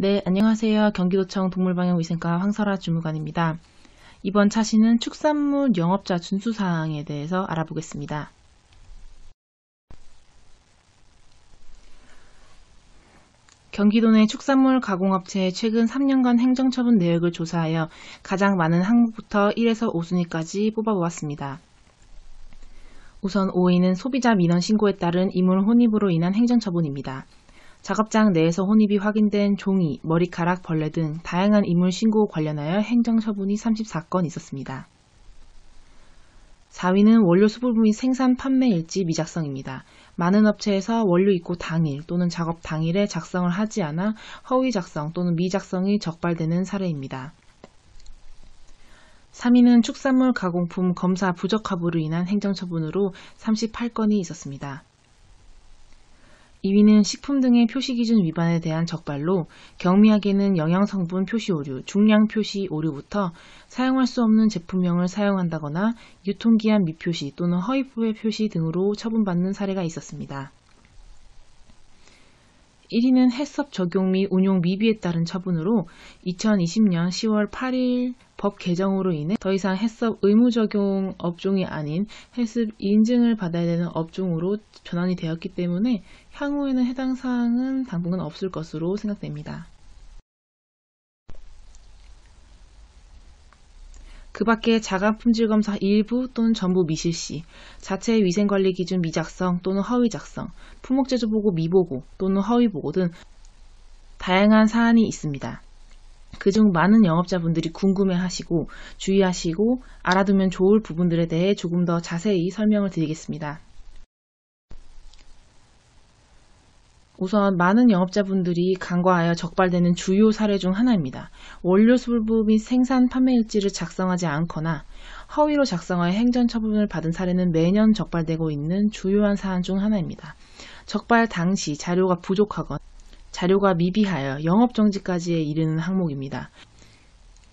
네, 안녕하세요. 경기도청 동물방역위생과 황설아 주무관입니다. 이번 차시는 축산물 영업자 준수사항에 대해서 알아보겠습니다. 경기도 내 축산물 가공업체의 최근 3년간 행정처분 내역을 조사하여 가장 많은 항목부터 1에서 5순위까지 뽑아보았습니다. 우선 5위는 소비자 민원 신고에 따른 이물 혼입으로 인한 행정처분입니다. 작업장 내에서 혼입이 확인된 종이, 머리카락, 벌레 등 다양한 이물 신고 관련하여 행정처분이 34건 있었습니다. 4위는 원료 수불 및 생산 판매 일지 미작성입니다. 많은 업체에서 원료 입고 당일 또는 작업 당일에 작성을 하지 않아 허위 작성 또는 미작성이 적발되는 사례입니다. 3위는 축산물 가공품 검사 부적 화부로 인한 행정처분으로 38건이 있었습니다. 2위는 식품 등의 표시기준 위반에 대한 적발로 경미하게는 영양성분 표시 오류, 중량 표시 오류부터 사용할 수 없는 제품명을 사용한다거나 유통기한 미표시 또는 허위포의 표시 등으로 처분받는 사례가 있었습니다. 1위는 해썹 적용 및 운용 미비에 따른 처분으로 2020년 10월 8일 법 개정으로 인해 더 이상 해썹 의무 적용 업종이 아닌 해썹 인증을 받아야 되는 업종으로 전환이 되었기 때문에 향후에는 해당 사항은 당분간 없을 것으로 생각됩니다. 그 밖에 자가 품질 검사 일부 또는 전부 미실시, 자체 위생관리 기준 미작성 또는 허위 작성, 품목제조 보고 미보고 또는 허위 보고 등 다양한 사안이 있습니다. 그중 많은 영업자분들이 궁금해하시고 주의하시고 알아두면 좋을 부분들에 대해 조금 더 자세히 설명을 드리겠습니다. 우선 많은 영업자분들이 간과하여 적발되는 주요 사례 중 하나입니다. 원료 수불부 및 생산 판매 일지를 작성하지 않거나 허위로 작성하여 행정처분을 받은 사례는 매년 적발되고 있는 주요한 사안 중 하나입니다. 적발 당시 자료가 부족하거나 자료가 미비하여 영업정지까지 이르는 항목입니다.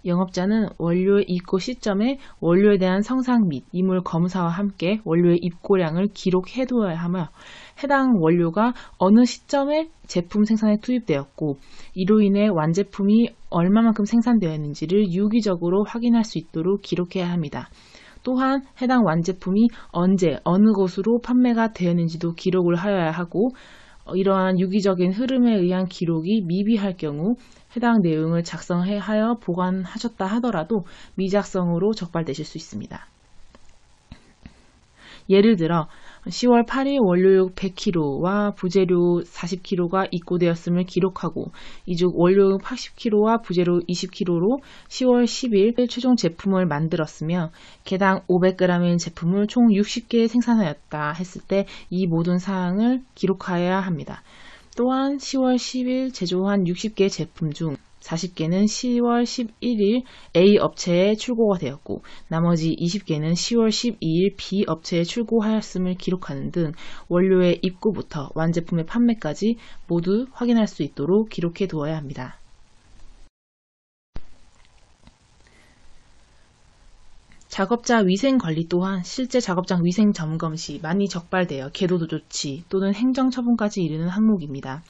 영업자는 원료의 입고 시점에 원료에 대한 성상 및 이물 검사와 함께 원료의 입고량을 기록해두어야 하며 해당 원료가 어느 시점에 제품 생산에 투입되었고 이로 인해 완제품이 얼마만큼 생산되었는지를 유기적으로 확인할 수 있도록 기록해야 합니다. 또한 해당 완제품이 언제 어느 곳으로 판매가 되었는지도 기록을 하여야 하고 이러한 유기적인 흐름에 의한 기록이 미비할 경우 해당 내용을 작성하여 보관하셨다 하더라도 미작성으로 적발되실 수 있습니다. 예를 들어 10월 8일 원료육 100kg와 부재료 40kg가 입고되었음을 기록하고 이중 원료육 80kg와 부재료 20kg로 10월 10일 최종 제품을 만들었으며 개당 500g인 제품을 총 60개 생산하였다 했을 때 이 모든 사항을 기록하여야 합니다. 또한 10월 10일 제조한 60개 제품 중 40개는 10월 11일 A 업체에 출고가 되었고 나머지 20개는 10월 12일 B 업체에 출고하였음을 기록하는 등 원료의 입고부터 완제품의 판매까지 모두 확인할 수 있도록 기록해 두어야 합니다. 작업자 위생관리 또한 실제 작업장 위생 점검 시 많이 적발되어 계도 조치 또는 행정처분까지 이르는 항목입니다.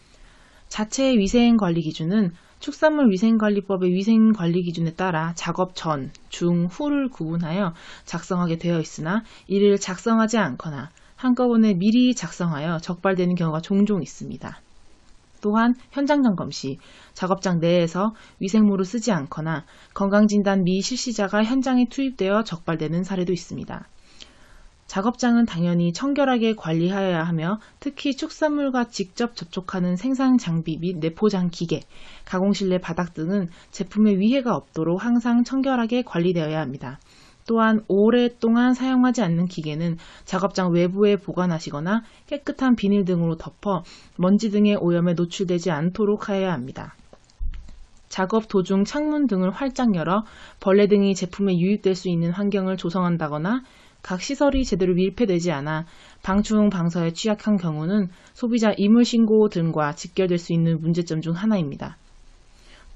자체 위생관리 기준은 축산물 위생관리법의 위생관리 기준에 따라 작업 전, 중, 후를 구분하여 작성하게 되어 있으나 이를 작성하지 않거나 한꺼번에 미리 작성하여 적발되는 경우가 종종 있습니다. 또한 현장 점검 시 작업장 내에서 위생모를 쓰지 않거나 건강진단 미 실시자가 현장에 투입되어 적발되는 사례도 있습니다. 작업장은 당연히 청결하게 관리하여야 하며 특히 축산물과 직접 접촉하는 생산 장비 및 내포장 기계, 가공실 내 바닥 등은 제품에 위해가 없도록 항상 청결하게 관리되어야 합니다. 또한 오랫동안 사용하지 않는 기계는 작업장 외부에 보관하시거나 깨끗한 비닐 등으로 덮어 먼지 등의 오염에 노출되지 않도록 하여야 합니다. 작업 도중 창문 등을 활짝 열어 벌레 등이 제품에 유입될 수 있는 환경을 조성한다거나 각 시설이 제대로 밀폐되지 않아 방충 방사에 취약한 경우는 소비자 이물 신고 등과 직결될 수 있는 문제점 중 하나입니다.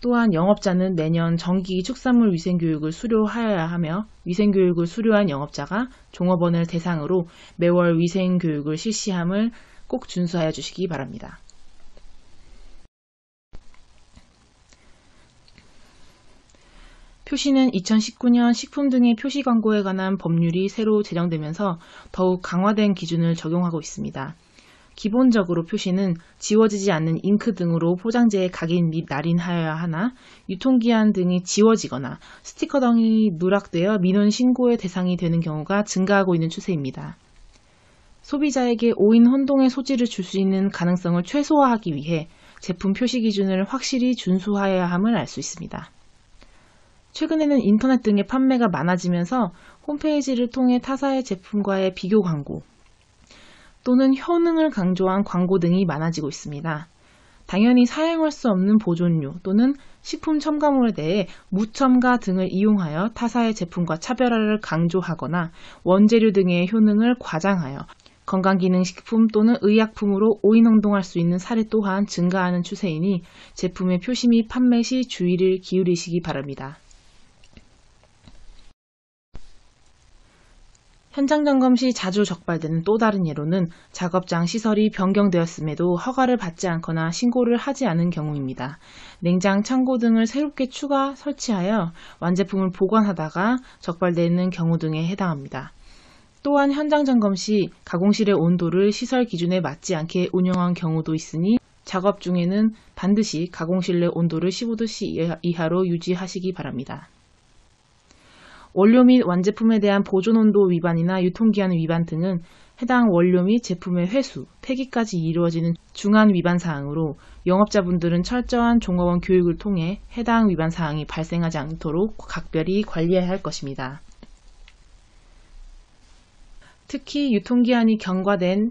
또한 영업자는 매년 정기 축산물 위생교육을 수료하여야 하며 위생교육을 수료한 영업자가 종업원을 대상으로 매월 위생교육을 실시함을 꼭 준수하여 주시기 바랍니다. 표시는 2019년 식품 등의 표시 광고에 관한 법률이 새로 제정되면서 더욱 강화된 기준을 적용하고 있습니다. 기본적으로 표시는 지워지지 않는 잉크 등으로 포장재에 각인 및 날인하여야 하나, 유통기한 등이 지워지거나 스티커 등이 누락되어 민원 신고의 대상이 되는 경우가 증가하고 있는 추세입니다. 소비자에게 오인 혼동의 소지를 줄 수 있는 가능성을 최소화하기 위해 제품 표시 기준을 확실히 준수하여야 함을 알 수 있습니다. 최근에는 인터넷 등의 판매가 많아지면서 홈페이지를 통해 타사의 제품과의 비교 광고 또는 효능을 강조한 광고 등이 많아지고 있습니다. 당연히 사용할 수 없는 보존료 또는 식품 첨가물에 대해 무첨가 등을 이용하여 타사의 제품과 차별화를 강조하거나 원재료 등의 효능을 과장하여 건강기능식품 또는 의약품으로 오인홍동할 수 있는 사례 또한 증가하는 추세이니 제품의 표시 및 판매 시 주의를 기울이시기 바랍니다. 현장 점검 시 자주 적발되는 또 다른 예로는 작업장 시설이 변경되었음에도 허가를 받지 않거나 신고를 하지 않은 경우입니다. 냉장, 창고 등을 새롭게 추가 설치하여 완제품을 보관하다가 적발되는 경우 등에 해당합니다. 또한 현장 점검 시 가공실의 온도를 시설 기준에 맞지 않게 운영한 경우도 있으니 작업 중에는 반드시 가공실 내 온도를 15도 이하로 유지하시기 바랍니다. 원료 및 완제품에 대한 보존온도 위반이나 유통기한 위반 등은 해당 원료 및 제품의 회수, 폐기까지 이루어지는 중한 위반 사항으로 영업자분들은 철저한 종업원 교육을 통해 해당 위반 사항이 발생하지 않도록 각별히 관리해야 할 것입니다. 특히 유통기한이 경과된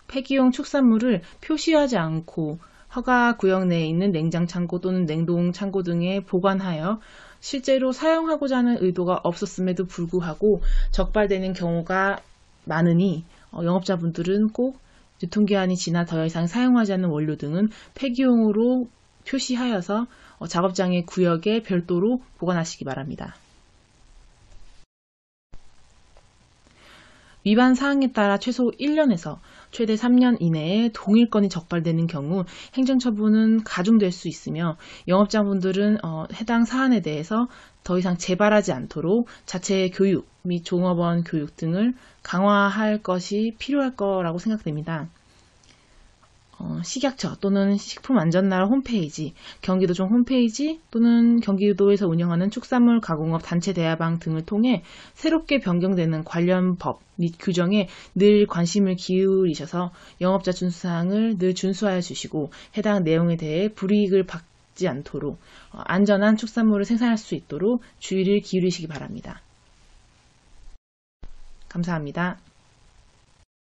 폐기용 축산물을 표시하지 않고 허가 구역 내에 있는 냉장 창고 또는 냉동 창고 등에 보관하여 실제로 사용하고자 하는 의도가 없었음에도 불구하고 적발되는 경우가 많으니 영업자분들은 꼭 유통기한이 지나 더 이상 사용하지 않는 원료 등은 폐기용으로 표시하여서 작업장의 구역에 별도로 보관하시기 바랍니다. 위반 사항에 따라 최소 1년에서 최대 3년 이내에 동일 건이 적발되는 경우 행정처분은 가중될 수 있으며 영업자분들은 해당 사안에 대해서 더 이상 재발하지 않도록 자체 교육 및 종업원 교육 등을 강화할 것이 필요할 거라고 생각됩니다. 식약처 또는 식품안전나라 홈페이지, 경기도청 홈페이지 또는 경기도에서 운영하는 축산물 가공업 단체 대화방 등을 통해 새롭게 변경되는 관련 법 및 규정에 늘 관심을 기울이셔서 영업자 준수사항을 늘 준수하여 주시고 해당 내용에 대해 불이익을 받지 않도록 안전한 축산물을 생산할 수 있도록 주의를 기울이시기 바랍니다. 감사합니다.